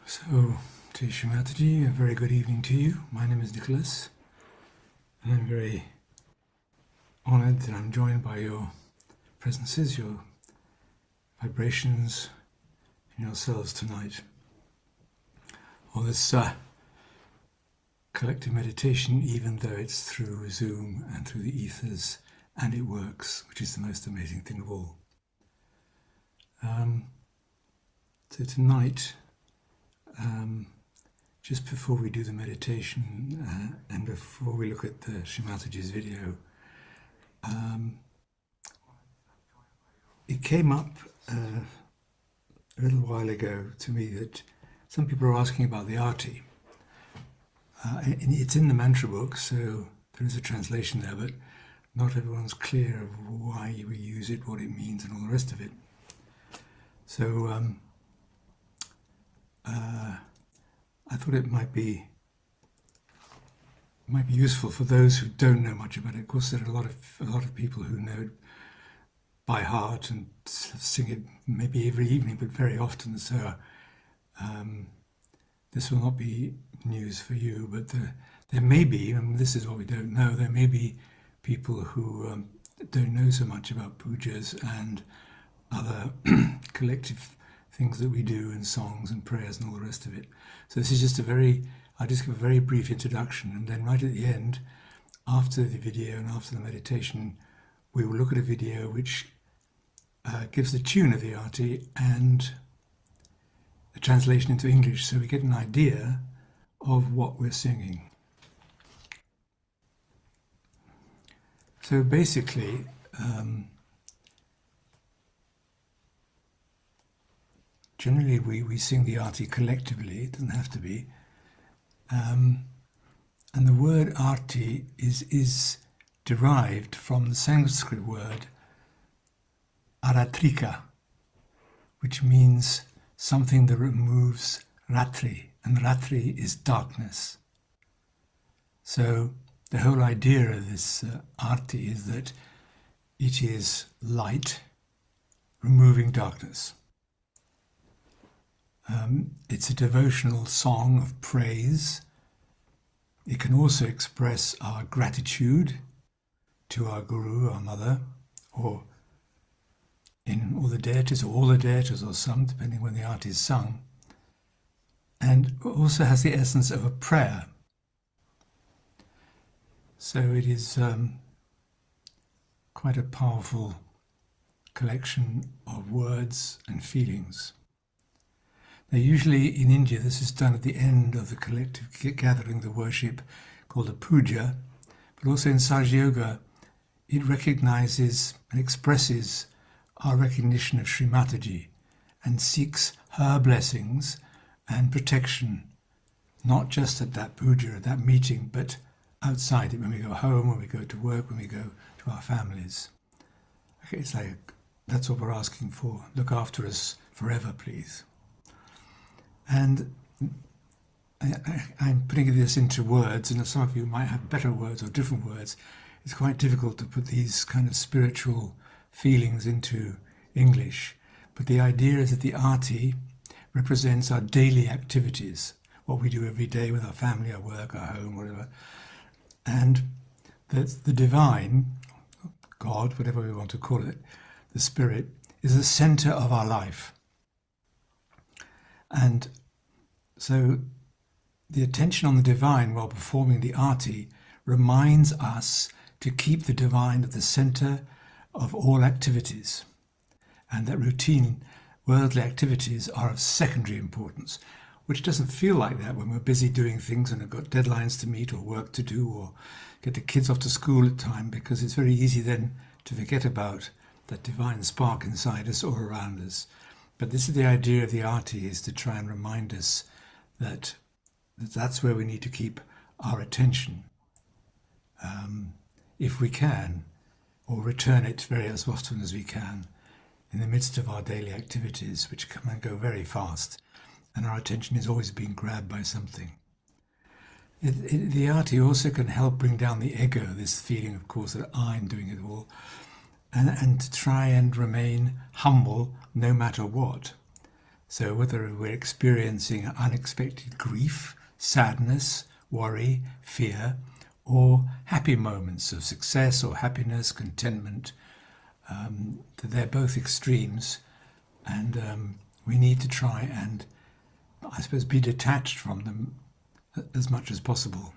So, Teisha Mataji, a very good evening to you. My name is Nicholas, and I'm very honored that I'm joined by your presences, your vibrations, and yourselves tonight. On this collective meditation, even though it's through Zoom and through the ethers, and it works, which is the most amazing thing of all. So tonight, just before we do the meditation and before we look at the Shrimataji's video, it came up a little while ago to me that some people are asking about the arti. It's in the mantra book, so there is a translation there, but not everyone's clear of why we use it, what it means, and all the rest of it. So I thought it might be useful for those who don't know much about it. Of course, there are a lot of people who know it by heart and sing it maybe every evening, but very often. So this will not be news for you, but there may be, and this is what we don't know, there may be people who don't know so much about pujas and other collective things that we do in songs and prayers and all the rest of it. So this is just I'll just give a very brief introduction, and then right at the end, after the video and after the meditation, we will look at a video which gives the tune of the arti and the translation into English, so we get an idea of what we're singing. So basically, generally we sing the arti collectively, it doesn't have to be. And the word arti is derived from the Sanskrit word aratrika, which means something that removes ratri, and ratri is darkness. So the whole idea of this arti is that it is light removing darkness. It's a devotional song of praise. It can also express our gratitude to our guru, our mother, or in all the deities, or all the deities, or some, depending when the arti is sung. And also has the essence of a prayer. So it is quite a powerful collection of words and feelings. Now, usually in India, this is done at the end of the collective gathering, the worship, called a puja. But also in Sahaja Yoga, it recognizes and expresses our recognition of Shrimataji and seeks her blessings and protection, not just at that puja, at that meeting, but outside it, when we go home, when we go to work, when we go to our families. Okay, it's like, that's what we're asking for. Look after us forever, please. And I'm putting this into words, and some of you might have better words or different words. It's quite difficult to put these kind of spiritual feelings into English. But the idea is that the arti represents our daily activities, what we do every day with our family, our work, our home, whatever. And that the divine, God, whatever we want to call it, the spirit, is the center of our life. And so the attention on the divine while performing the arti reminds us to keep the divine at the center of all activities, and that routine worldly activities are of secondary importance, which doesn't feel like that when we're busy doing things and have got deadlines to meet or work to do or get the kids off to school at time, because it's very easy then to forget about that divine spark inside us or around us. But this is the idea of the arti, is to try and remind us that that's where we need to keep our attention, if we can, or return it very as often as we can in the midst of our daily activities, which come and go very fast, and our attention is always being grabbed by something. The arti also can help bring down the ego, this feeling, of course, that I'm doing it all, and to try and remain humble no matter what. So whether we're experiencing unexpected grief, sadness, worry, fear, or happy moments of success or happiness, contentment, they're both extremes, and we need to try and, I suppose, be detached from them as much as possible.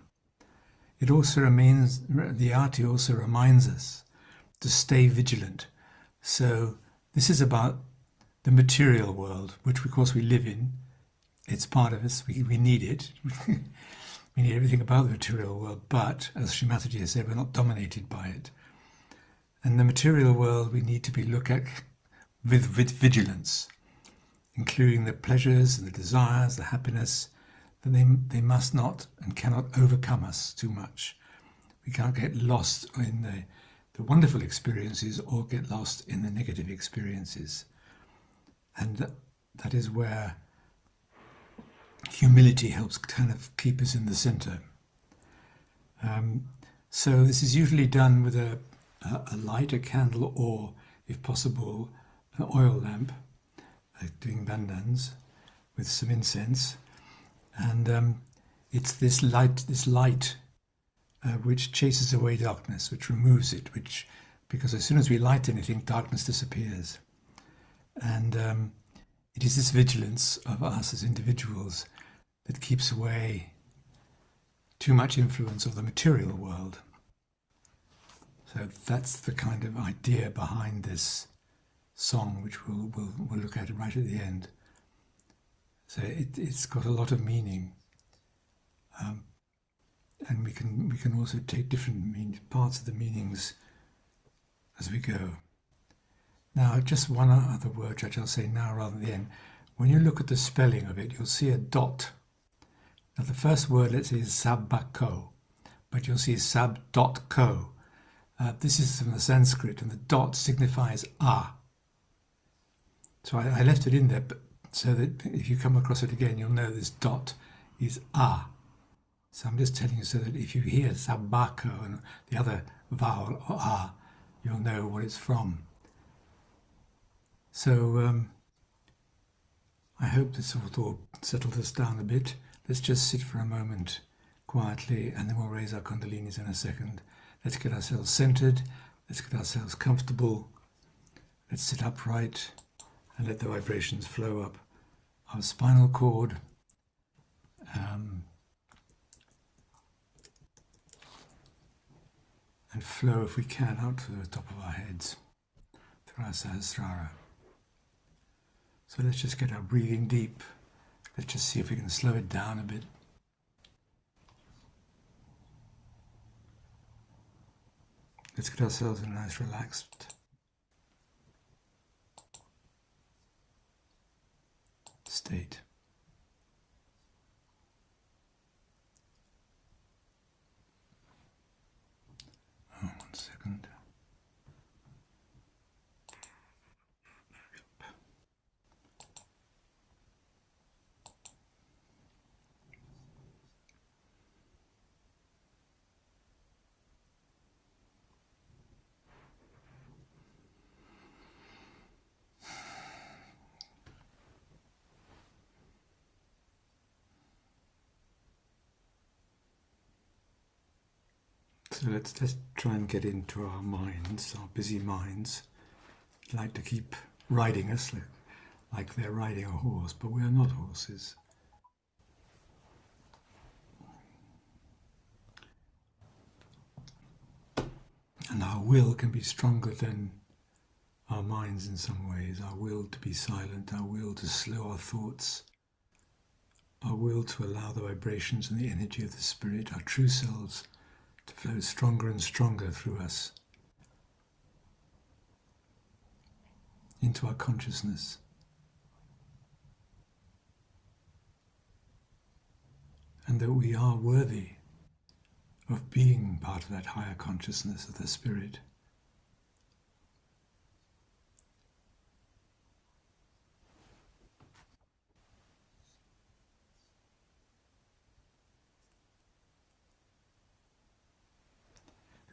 It also remains, the arti also reminds us to stay vigilant. So this is about the material world, which of course we live in. It's part of us. We need it. We need everything about the material world, but as Srimataji has said, we're not dominated by it. And the material world we need to be looked at with vigilance, including the pleasures and the desires, the happiness, that they must not and cannot overcome us too much. We can't get lost in the wonderful experiences or get lost in the negative experiences. And that is where humility helps kind of keep us in the center. So this is usually done with a light, a candle, or, if possible, an oil lamp, doing bandhans with some incense. And it's this light which chases away darkness, which removes it, because as soon as we light anything, darkness disappears. And it is this vigilance of us as individuals that keeps away too much influence of the material world. So that's the kind of idea behind this song, which we'll look at right at the end. So it's got a lot of meaning, and we can also take different parts of the meanings as we go. Now, just one other word, which I'll say now rather than the end. When you look at the spelling of it, you'll see a dot. Now, the first word, let's say, is sabbako, but you'll see sab.ko. This is from the Sanskrit, and the dot signifies ah. So I left it in there, so that if you come across it again, you'll know this dot is ah. So I'm just telling you so that if you hear sabbako and the other vowel or ah, you'll know what it's from. So I hope this will settle us down a bit. Let's just sit for a moment quietly, and then we'll raise our kundalinis in a second. Let's get ourselves centered. Let's get ourselves comfortable. Let's sit upright and let the vibrations flow up our spinal cord. And flow, if we can, out to the top of our heads through our Sahasrara. So let's just get our breathing deep. Let's just see if we can slow it down a bit. Let's get ourselves in a nice relaxed state. Oh, 1 second. So let's try and get into our minds, our busy minds. They like to keep riding us like they're riding a horse, but we are not horses. And our will can be stronger than our minds in some ways. Our will to be silent, our will to slow our thoughts, our will to allow the vibrations and the energy of the spirit, our true selves, to flow stronger and stronger through us into our consciousness. And that we are worthy of being part of that higher consciousness of the spirit.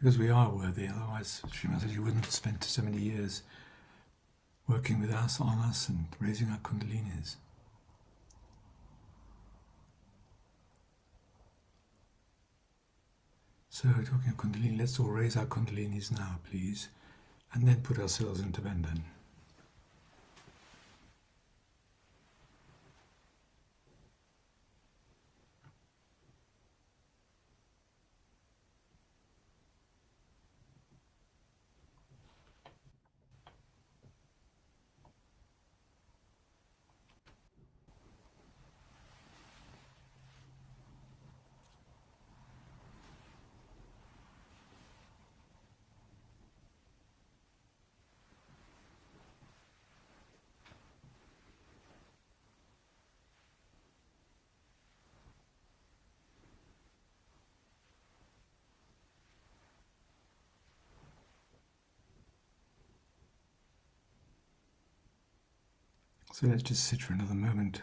Because we are worthy, otherwise Srimataji wouldn't have spent so many years working with us, on us, and raising our kundalinis. So talking of Kundalini, let's all raise our Kundalinis now, please, and then put ourselves into Bandhan. So let's just sit for another moment,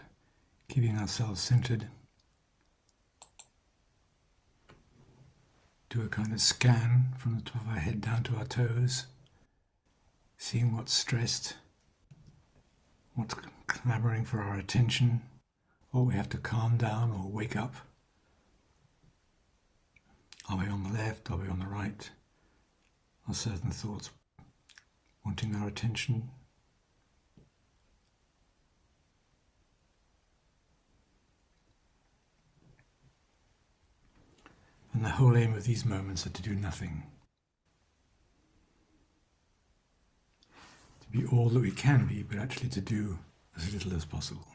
keeping ourselves centered. Do a kind of scan from the top of our head down to our toes, seeing what's stressed, what's clamoring for our attention, what we have to calm down or wake up. Are we on the left? Are we on the right? Are certain thoughts wanting our attention? And the whole aim of these moments are to do nothing. To be all that we can be, but actually to do as little as possible.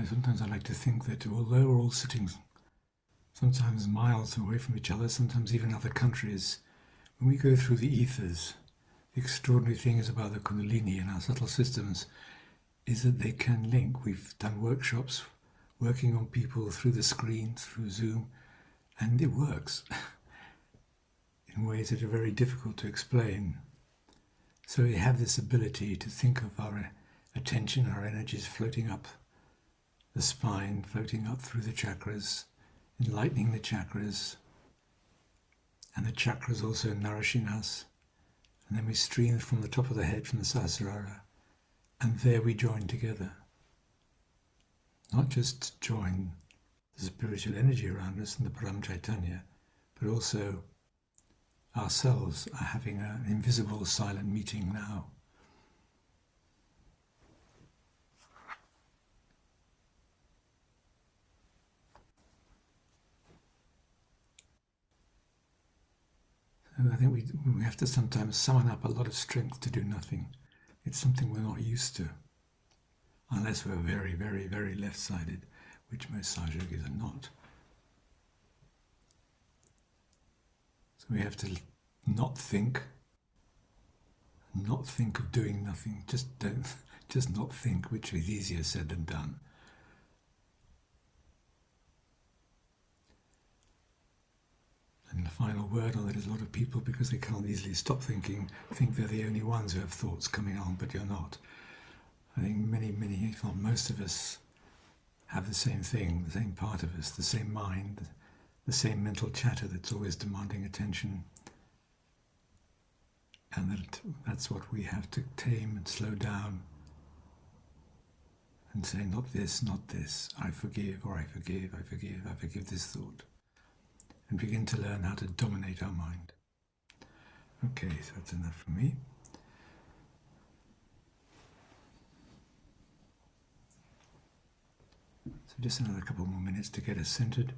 Sometimes I like to think that although we're all sitting sometimes miles away from each other, sometimes even other countries, when we go through the ethers, the extraordinary thing is about the Kundalini and our subtle systems is that they can link. We've done workshops working on people through the screen, through Zoom, and it works in ways that are very difficult to explain. So we have this ability to think of our attention, our energies floating up the spine, floating up through the chakras, enlightening the chakras, and the chakras also nourishing us. And then we stream from the top of the head, from the Sahasrara, and there we join together. Not just join the spiritual energy around us and the Param Chaitanya, but also ourselves are having an invisible silent meeting now. I think we have to sometimes summon up a lot of strength to do nothing. It's something we're not used to, unless we're very, very, very left-sided, which most Sahaja yogis are not. So we have to not think of doing nothing. Just not think, which is easier said than done. And the final word on that is a lot of people, because they can't easily stop thinking, think they're the only ones who have thoughts coming on, but you're not. I think many, if not most of us, have the same thing, the same part of us, the same mind, the same mental chatter that's always demanding attention. And that's what we have to tame and slow down and say, not this, not this, I forgive, or I forgive, I forgive, I forgive this thought. And begin to learn how to dominate our mind. Okay, so that's enough for me. So just another couple more minutes to get us centered.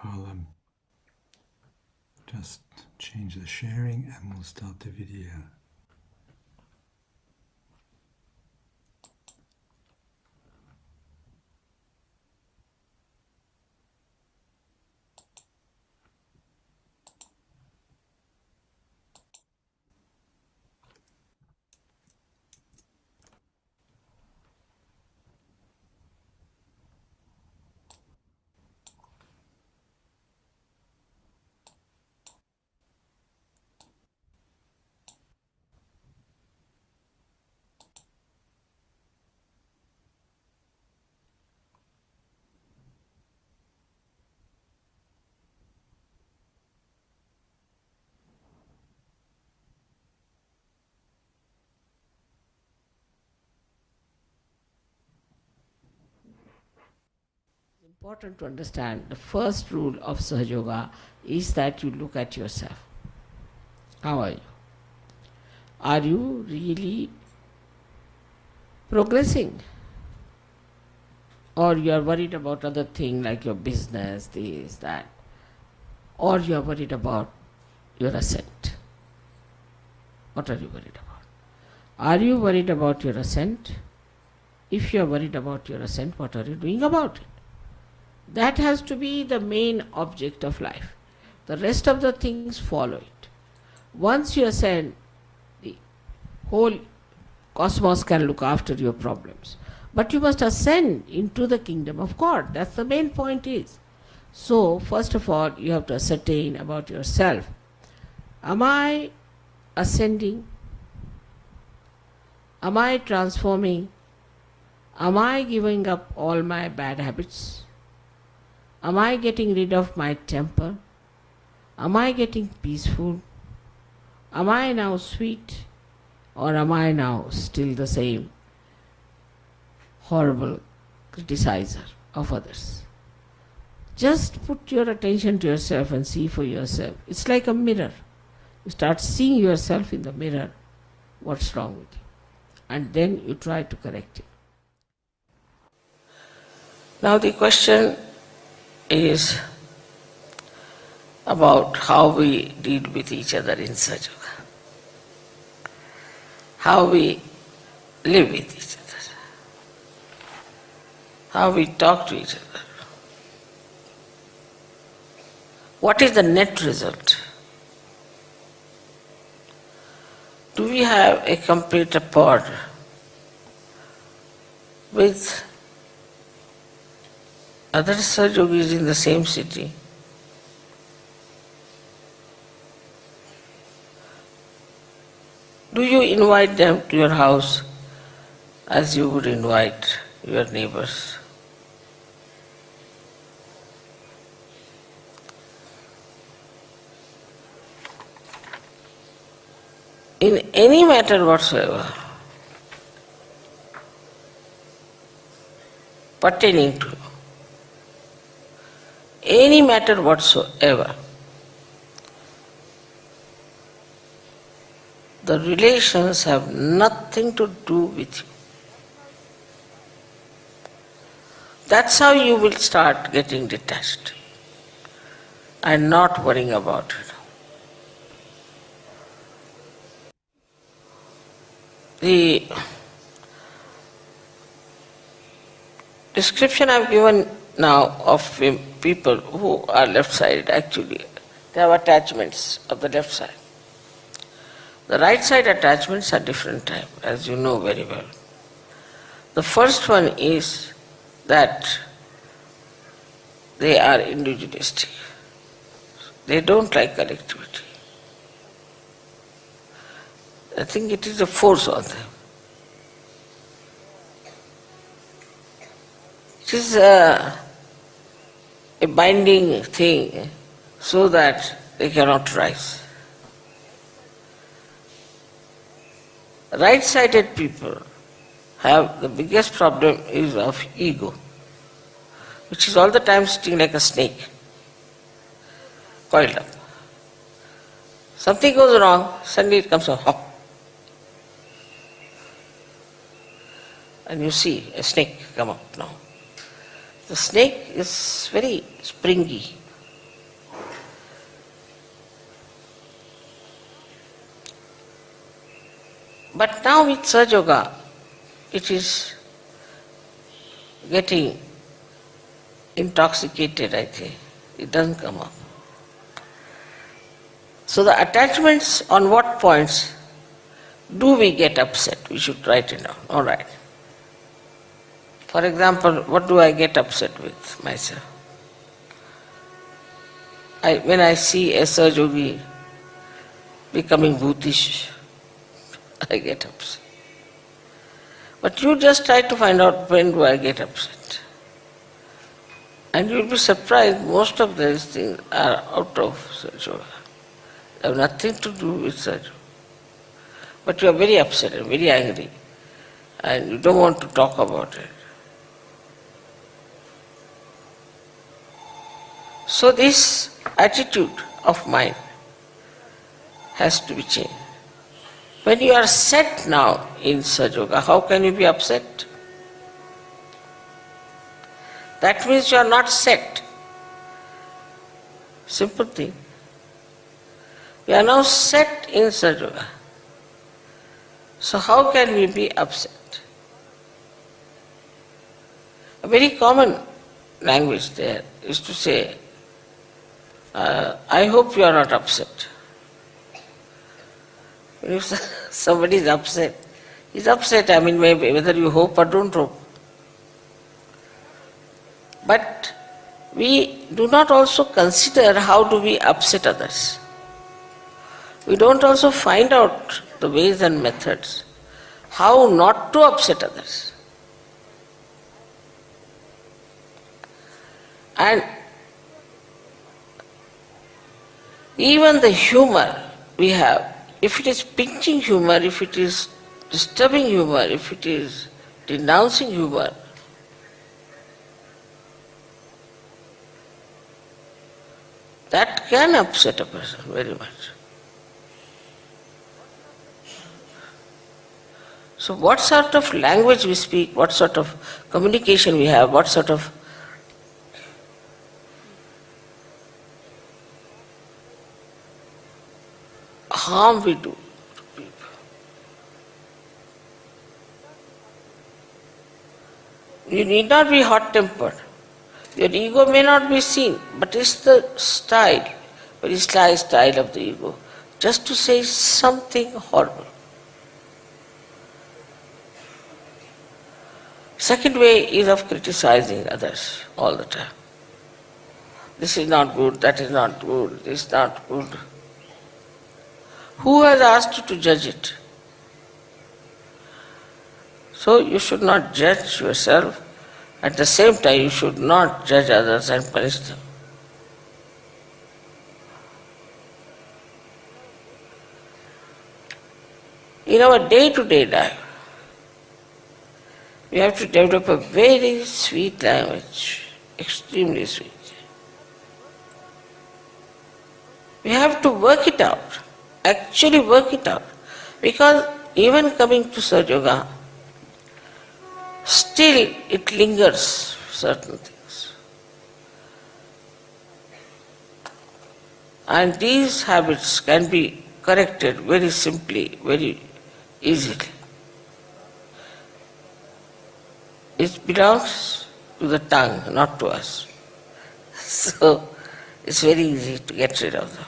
I'll just change the sharing and we'll start the video. Important to understand the first rule of Sahaja Yoga is that you look at yourself. How are you? Are you really progressing? Or you are worried about other things like your business, this, that. Or you are worried about your ascent. What are you worried about? Are you worried about your ascent? If you are worried about your ascent, what are you doing about it? That has to be the main object of life. The rest of the things follow it. Once you ascend, the whole cosmos can look after your problems. But you must ascend into the kingdom of God. That's the main point is. So, first of all, you have to ascertain about yourself. Am I ascending? Am I transforming? Am I giving up all my bad habits? Am I getting rid of my temper? Am I getting peaceful? Am I now sweet? Or am I now still the same horrible criticizer of others? Just put your attention to yourself and see for yourself. It's like a mirror. You start seeing yourself in the mirror, what's wrong with you. And then you try to correct it. Now the question is about how we deal with each other in Sahaja Yoga, how we live with each other, how we talk to each other. What is the net result? Do we have a complete rapport with other Sahaja Yogis in the same city? Do you invite them to your house as you would invite your neighbors? In any matter whatsoever pertaining to any matter whatsoever, the relations have nothing to do with you. That's how you will start getting detached and not worrying about it. The description I've given now of people who are left-sided, actually, they have attachments of the left side. The right side attachments are different type, as you know very well. The first one is that they are individualistic. They don't like collectivity. I think it is a force on them. It is a binding thing so that they cannot rise. Right-sided people have the biggest problem is of ego, which is all the time sitting like a snake, coiled up. Something goes wrong, suddenly it comes up, hop. And you see a snake come up now. The snake is very springy, But now with Sahaja Yoga, it is getting intoxicated, I think. It doesn't come up. So the attachments, on what points do we get upset? We should write it down. All right. For example, what do I get upset with myself? When I see a Sahaja Yogi becoming bhutish, I get upset. But you just try to find out when do I get upset. And you'll be surprised, most of these things are out of Sahaja Yoga. They have nothing to do with Sahaja Yoga. But you are very upset and very angry, and you don't want to talk about it. So this attitude of mind has to be changed. When you are set now in Sahaja Yoga, how can you be upset? That means you are not set. Simple thing. We are now set in Sahaja Yoga. So how can we be upset? A very common language there is to say, I hope you are not upset. If somebody is upset, he's upset, I mean, maybe whether you hope or don't hope. But we do not also consider how do we upset others. We don't also find out the ways and methods how not to upset others. And even the humor we have, if it is pinching humor, if it is disturbing humor, if it is denouncing humor, that can upset a person very much. So what sort of language we speak, what sort of communication we have, what sort of harm we do to people. You need not be hot-tempered. Your ego may not be seen, but it's the style, very sly style of the ego, just to say something horrible. Second way is of criticizing others all the time. This is not good, that is not good, this is not good. Who has asked you to judge it? So you should not judge yourself. At the same time, you should not judge others and punish them. In our day-to-day life, we have to develop a very sweet language, extremely sweet. We have to work it out, actually work it out. Because even coming to Sahaja Yoga, still it lingers certain things. And these habits can be corrected very simply, very easily. It belongs to the tongue, not to us. So it's very easy to get rid of them.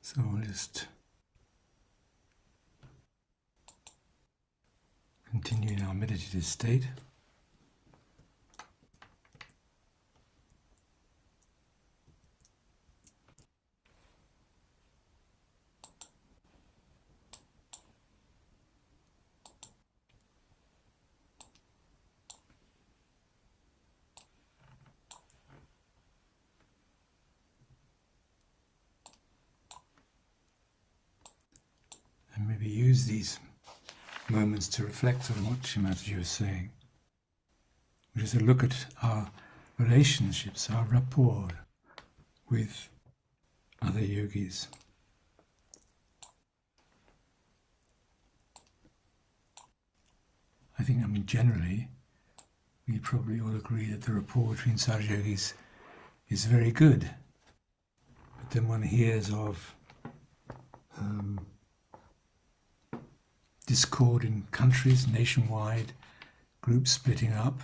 So we'll just continue in our meditative state. And maybe use these moments to reflect on what Shimataji was saying, which is to look at our relationships, our rapport with other yogis. I think, generally, we probably all agree that the rapport between Sahaja-yogis is very good. But then one hears of discord in countries, nationwide, groups splitting up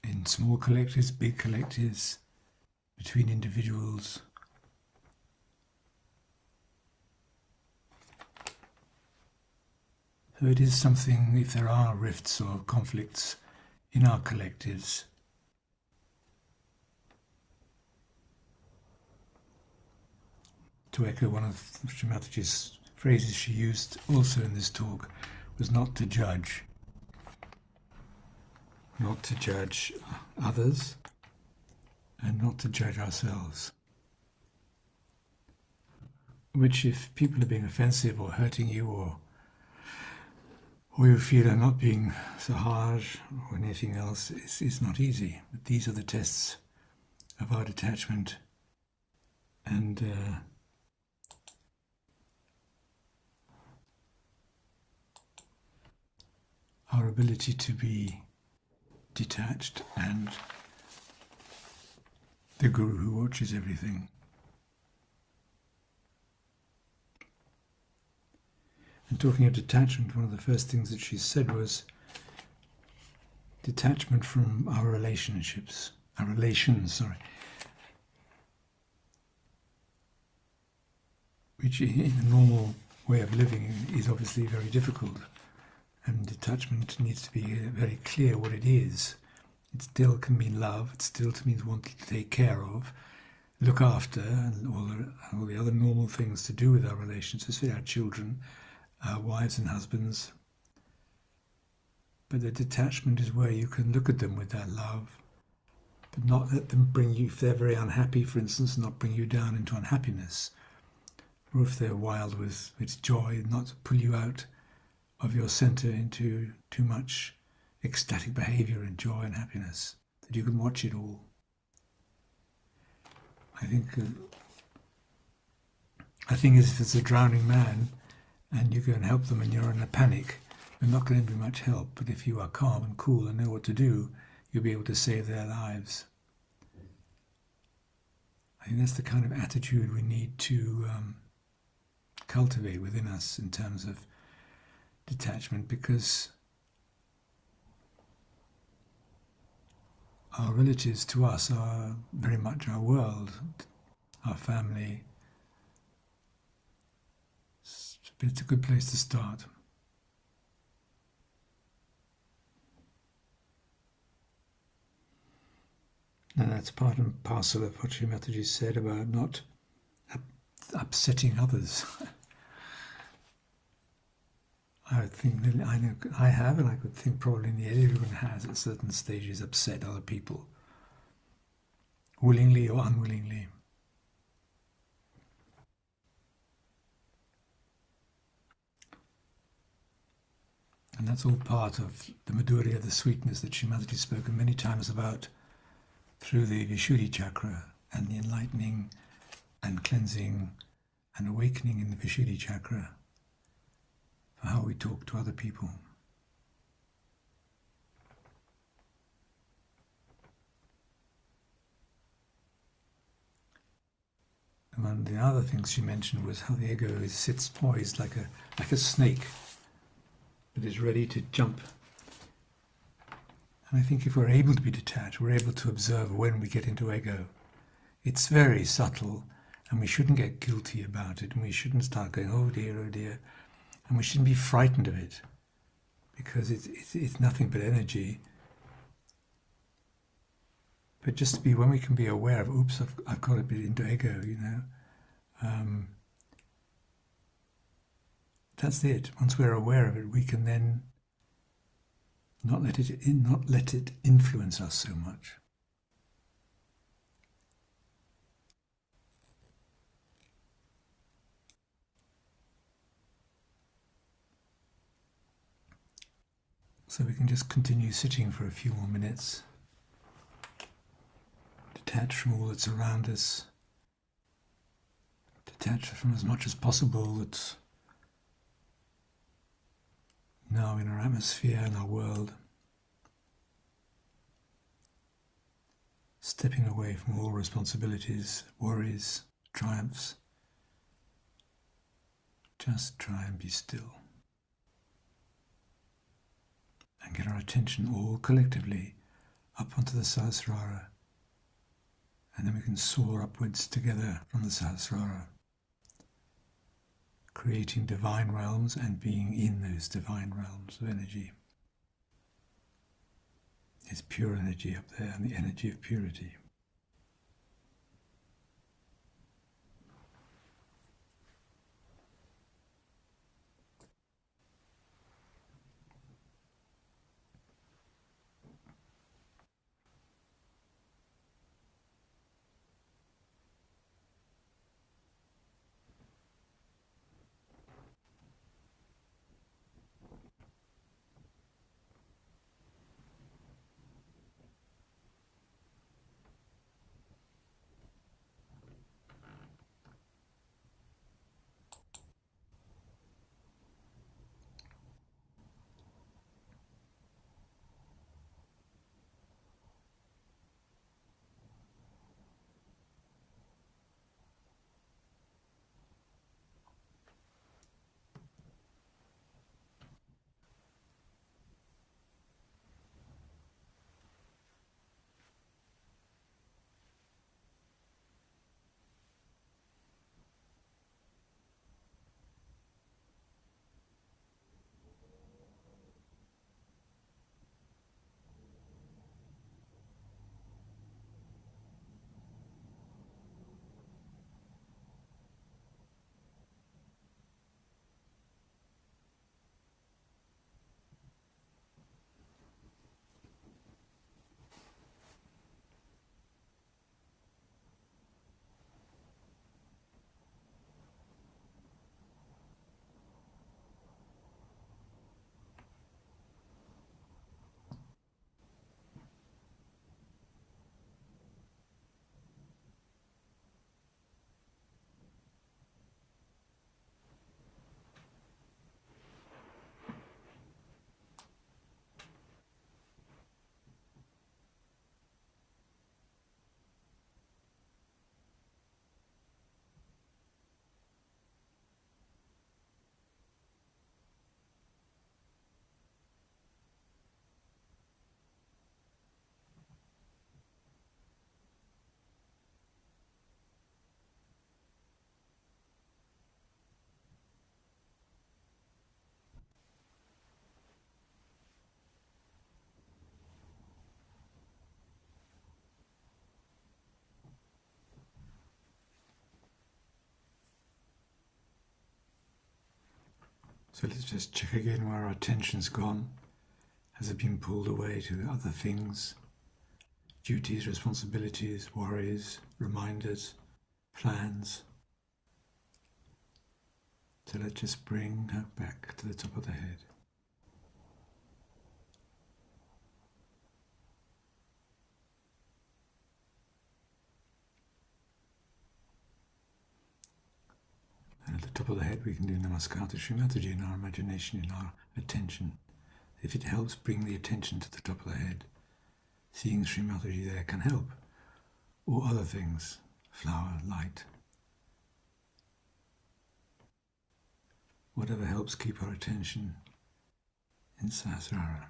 in small collectives, big collectives, between individuals. So it is something, if there are rifts or conflicts in our collectives, to echo one of Sri Mataji's phrases she used also in this talk, was not to judge. Not to judge others and not to judge ourselves. Which, if people are being offensive or hurting you, or you feel are not being so harsh or anything else, is not easy. But these are the tests of our detachment and our ability to be detached and the Guru who watches everything. And talking of detachment, one of the first things that she said was detachment from our relations, which in a normal way of living is obviously very difficult. And detachment needs to be very clear what it is. It still can mean love, it still means wanting to take care of, look after, and all the other normal things to do with our relationships with our children, our wives and husbands. But the detachment is where you can look at them with that love, but not let them bring you, if they're very unhappy, for instance, not bring you down into unhappiness. Or if they're wild with joy, not to pull you out of your center into too much ecstatic behavior and joy and happiness, that you can watch it all. I think if it's a drowning man and you go and help them and you're in a panic, you're not going to be much help. But if you are calm and cool and know what to do, you'll be able to save their lives. I think that's the kind of attitude we need to cultivate within us in terms of detachment, because our relatives to us are very much our world, our family. It's a good place to start. And that's part and parcel of what Sri Mataji said about not upsetting others. I think I have, and I could think probably everyone has at certain stages upset other people, willingly or unwillingly. And that's all part of the Madhurya, the sweetness that Sri Mataji has spoken many times about through the Vishuddhi chakra and the enlightening and cleansing and awakening in the Vishuddhi chakra for how we talk to other people. And one of the other things she mentioned was how the ego sits poised like a snake that is ready to jump. And I think if we're able to be detached, we're able to observe when we get into ego. It's very subtle, and we shouldn't get guilty about it, and we shouldn't start going, oh dear, and we shouldn't be frightened of it, because it's nothing but energy. But just to be, when we can be aware of, oops, I've got a bit into ego, that's it. Once we're aware of it, we can then not let it influence us so much. So we can just continue sitting for a few more minutes, detached from all that's around us, detached from as much as possible that now in our atmosphere and our world, stepping away from all responsibilities, worries, triumphs. Just try and be still and get our attention all collectively up onto the Sahasrara, and then we can soar upwards together from the Sahasrara, creating divine realms and being in those divine realms of energy. It's pure energy up there, and the energy of purity. So let's just check again where our attention's gone. Has it been pulled away to other things? Duties, responsibilities, worries, reminders, plans. So let's just bring her back to the top of the head. And at the top of the head we can do Namaskar to Sri Mataji in our imagination, in our attention. If it helps bring the attention to the top of the head, seeing Sri Mataji there can help. Or other things, flower, light. Whatever helps keep our attention in Sahasrara.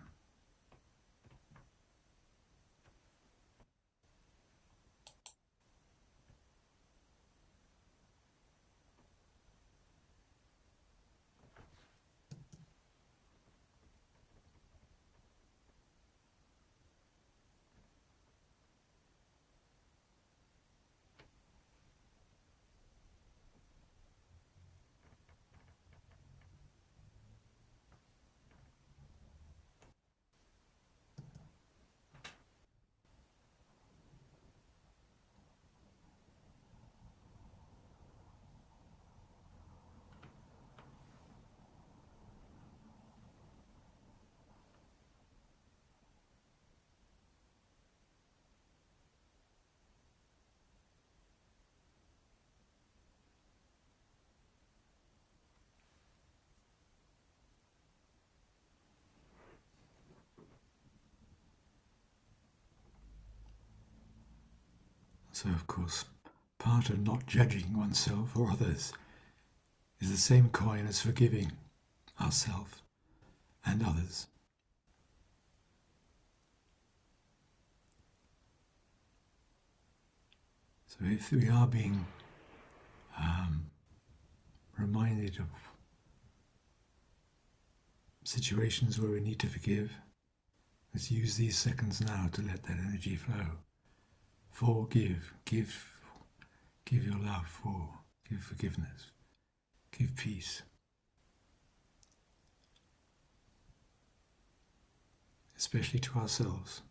So, of course, part of not judging oneself or others is the same coin as forgiving ourselves and others. So if we are being reminded of situations where we need to forgive, let's use these seconds now to let that energy flow. Forgive, give your love, give forgiveness, give peace. Especially to ourselves.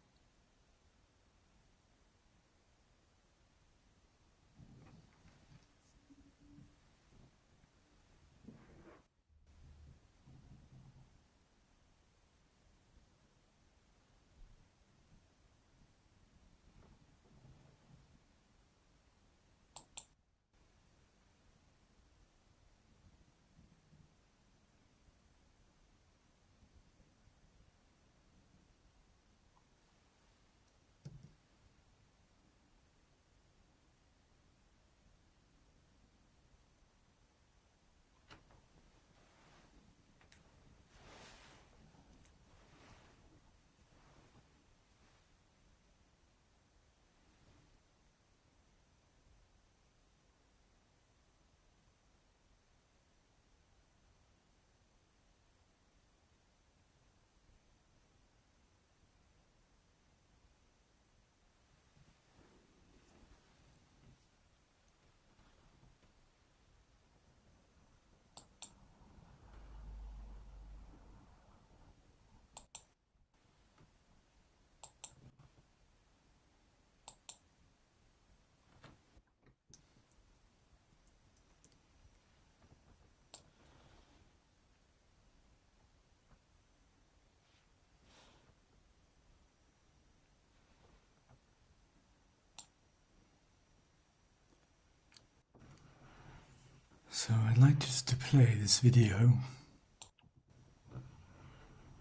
So I'd like just to play this video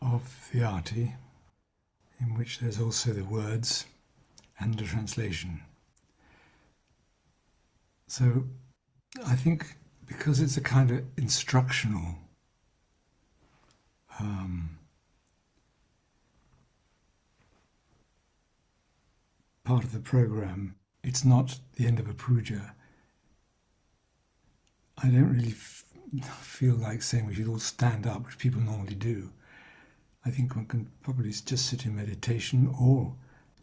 of the arti, in which there's also the words and the translation. So I think because it's a kind of instructional part of the program, it's not the end of a puja. I don't really feel like saying we should all stand up, which people normally do. I think one can probably just sit in meditation or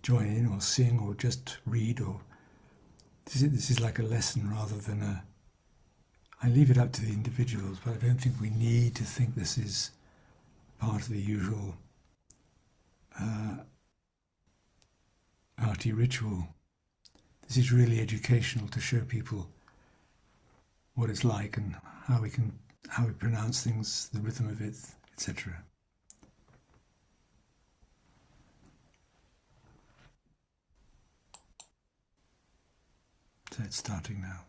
join in or sing or just read, or this is like a lesson rather than a... I leave it up to the individuals, but I don't think we need to think this is part of the usual arti ritual. This is really educational to show people what it's like and how we pronounce things, the rhythm of it, etc. So it's starting now.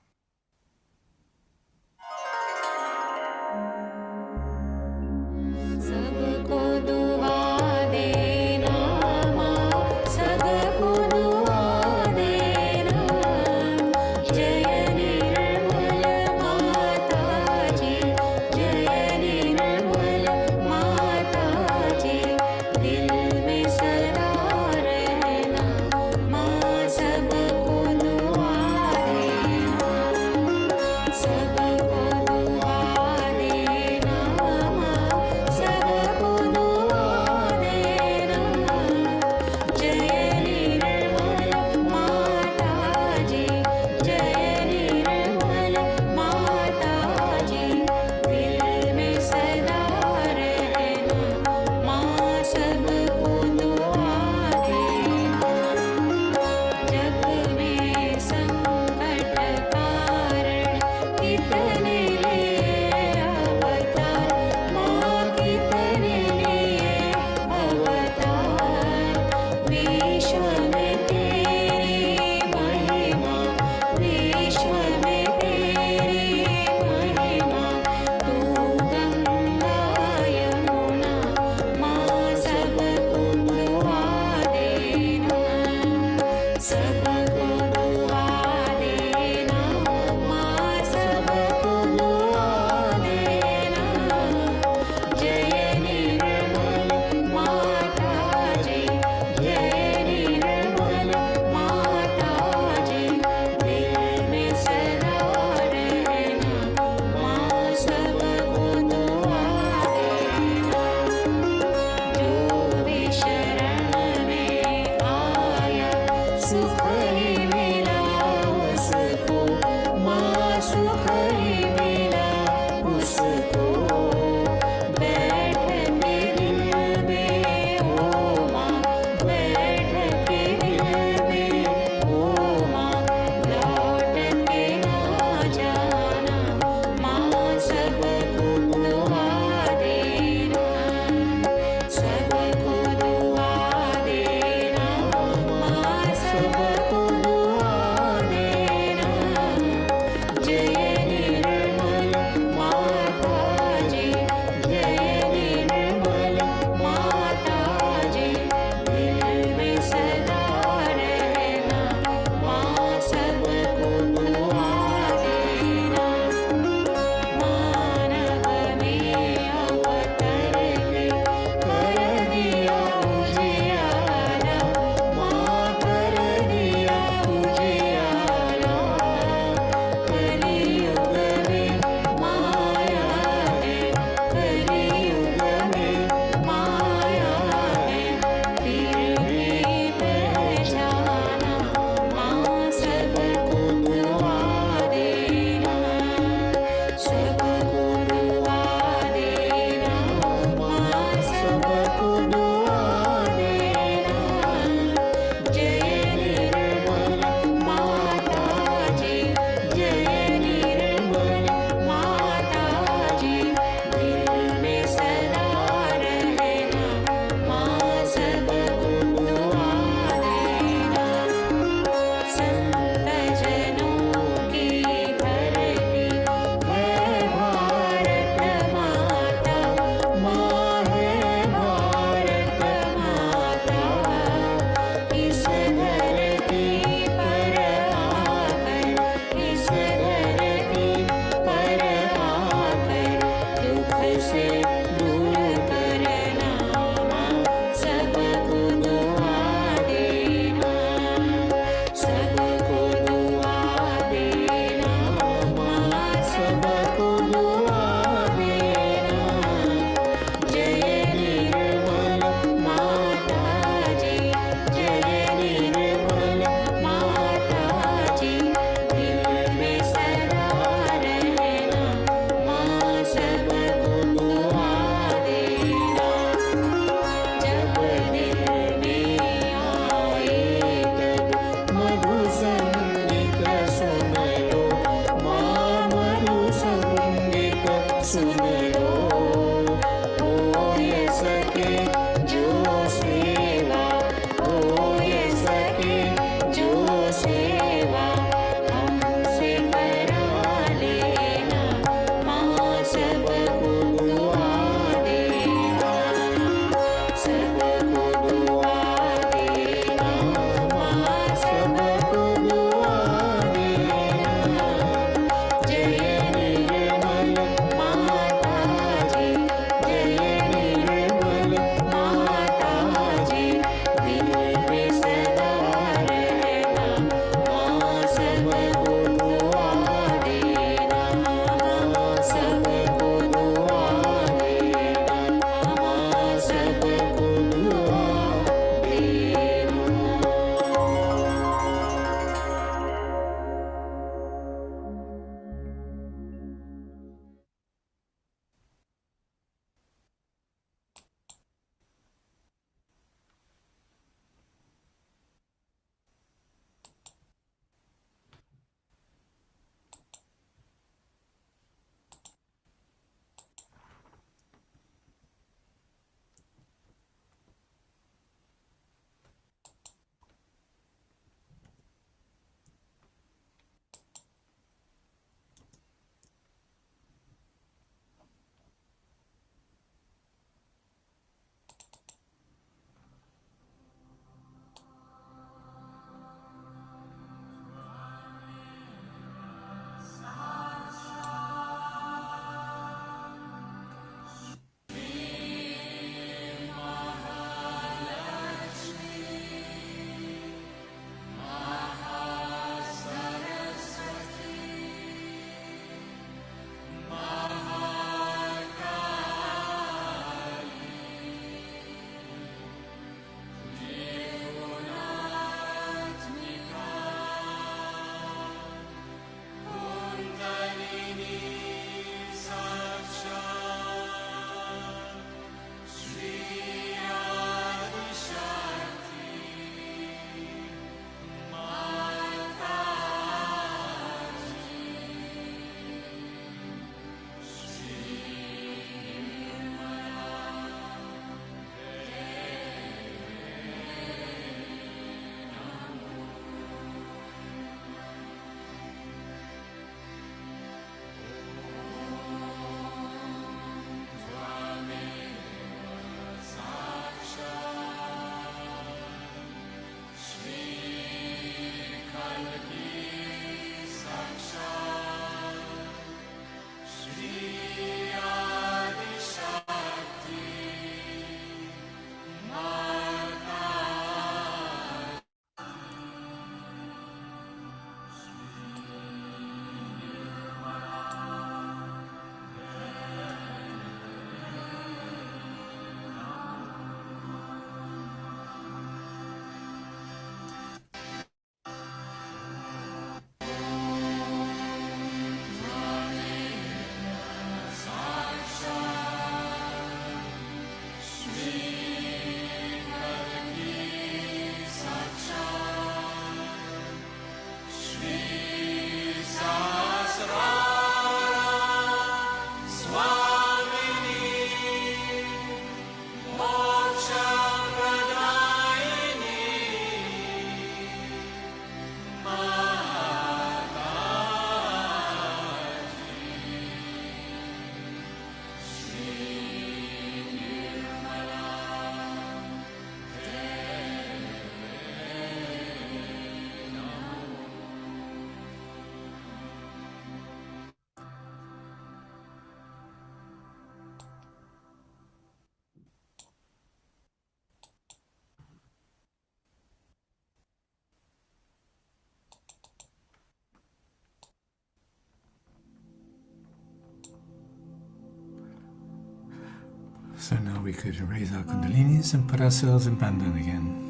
So now we could raise our kundalinis and put ourselves in bandhan again.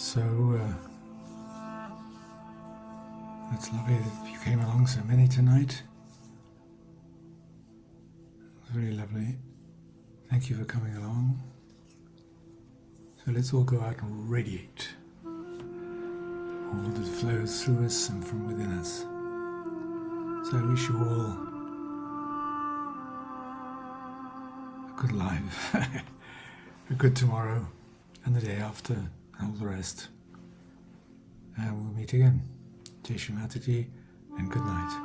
So it's lovely that you came along, so many tonight. It was really lovely. Thank you for coming along. So let's all go out and radiate all that flows through us and from within us. So I wish you all a good life, a good tomorrow, and the day after, and all the rest. And we'll meet again. Jai Shri Mataji, and good night.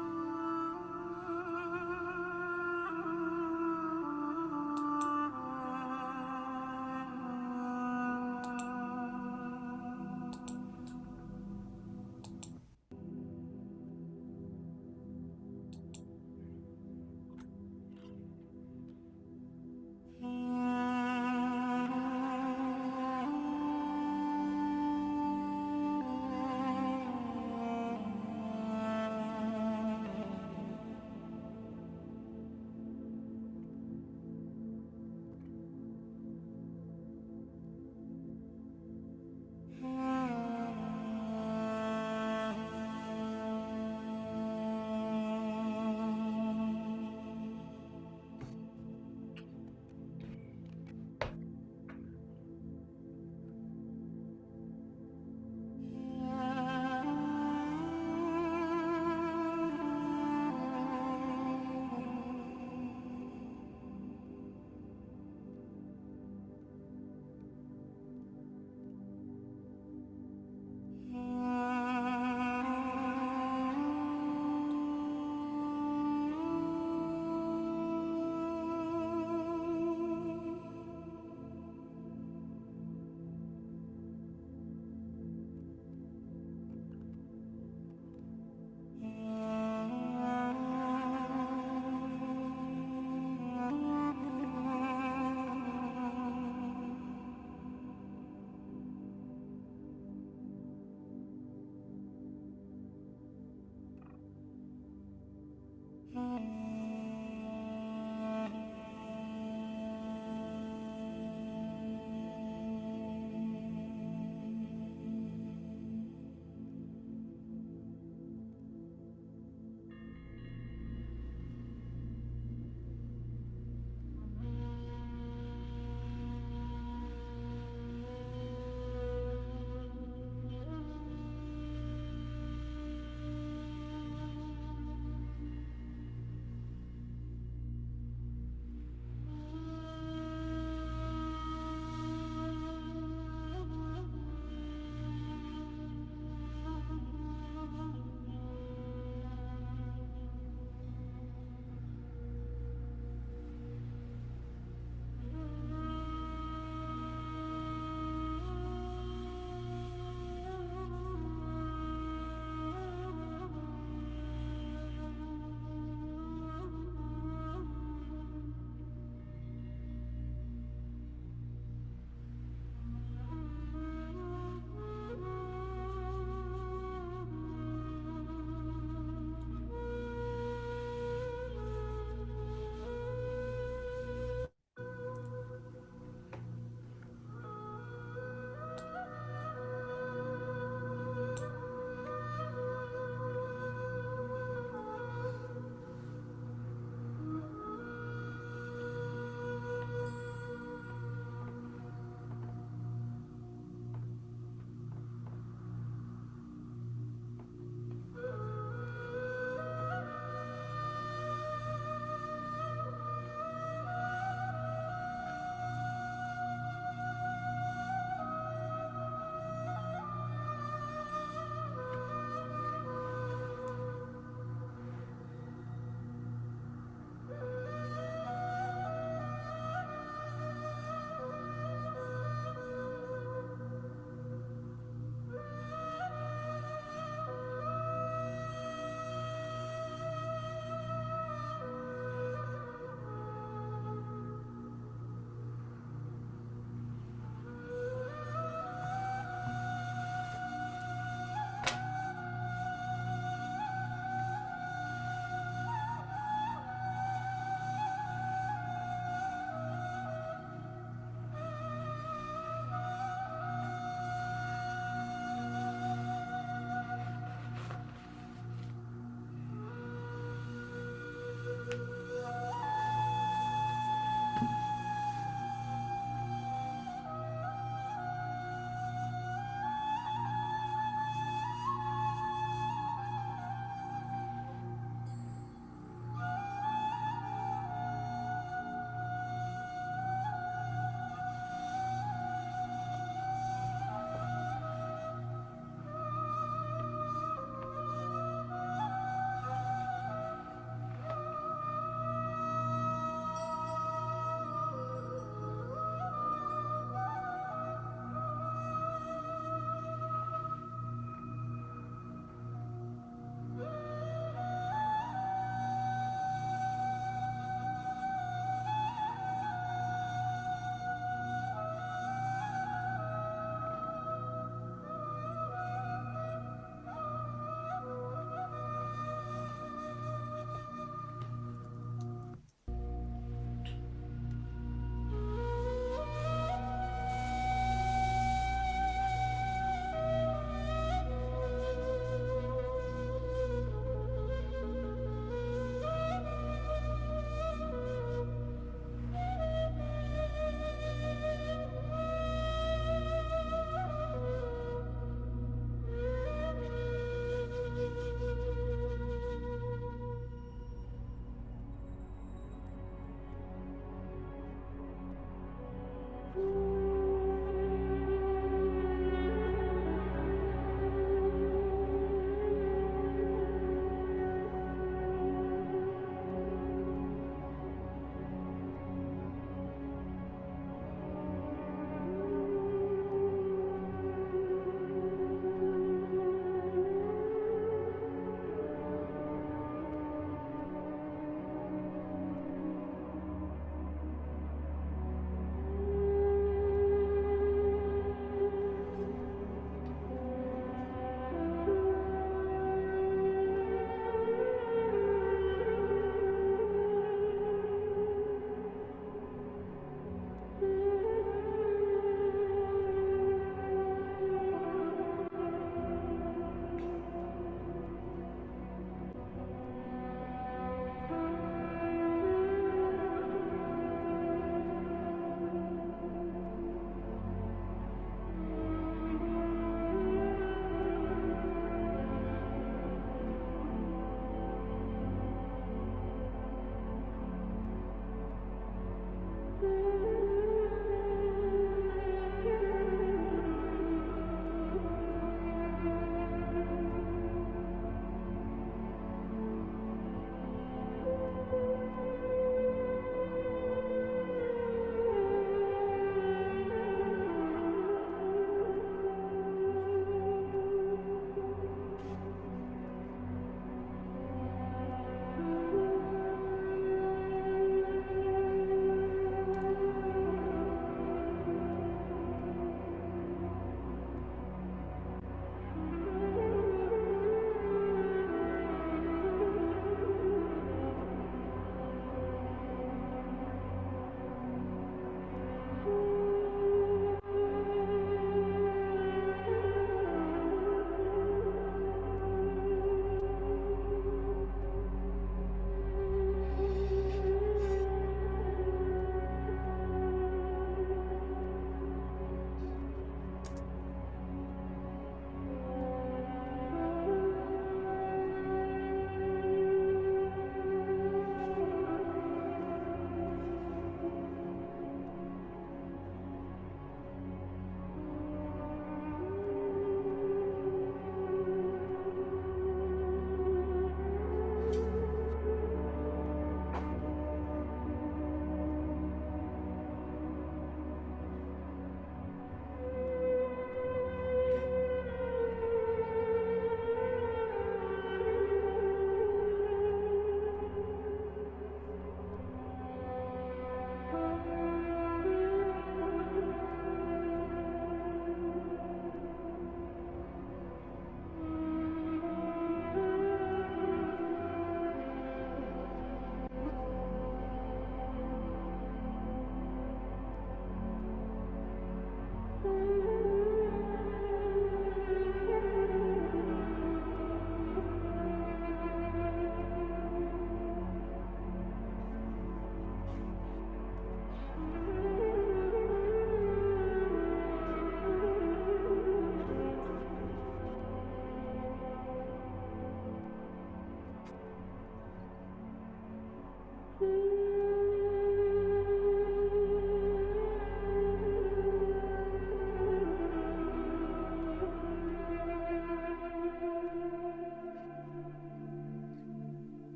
Mm-hmm.